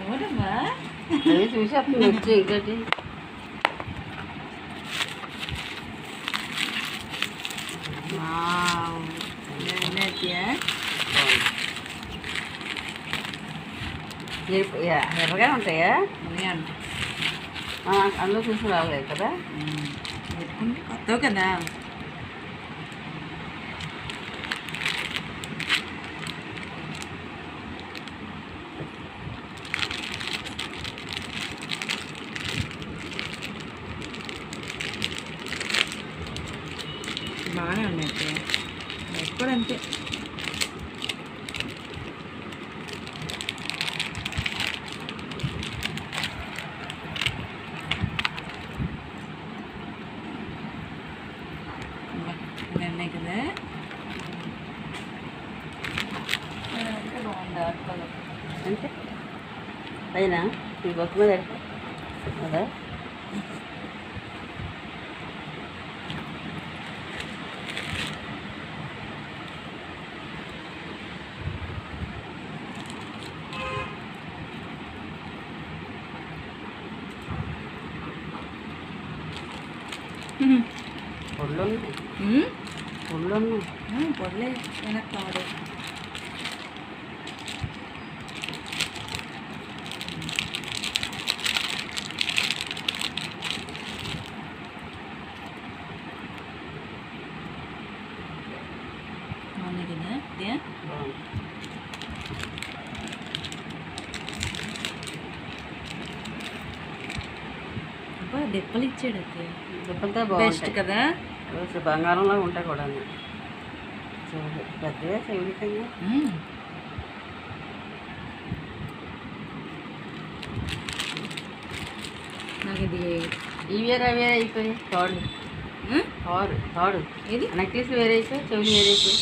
అది చూసి అప్పుడు వచ్చి ఇంకటి ఎర్రగా ఉంటాయా అందులో చూసి రాలేదు కదా పెట్టుకుంటే కొత్తవి కదా. బాగానే ఉన్నాయి ఎప్పుడు అంతే. ఉన్నాయి కదా అంటే పైన ఈ బొక్క మీద కదా పొడులు పొడలే వెనక్కి కావాలి. బాగున్నాయి కదా ఇదే దెబ్బలు ఇచ్చాడు. అయితే దెబ్బలతో బెస్ట్ బాగుంటాయి కదా. బంగారంలో ఉంటాయి కూడా పెద్దగా చెవిడికంగా నాకు ఇది ఈ వేరే వేరే అయిపోయి తాడు తాడు ఇది నెక్లెస్ వేరే అయిపోయి చెవులు వేరే అయిపోయి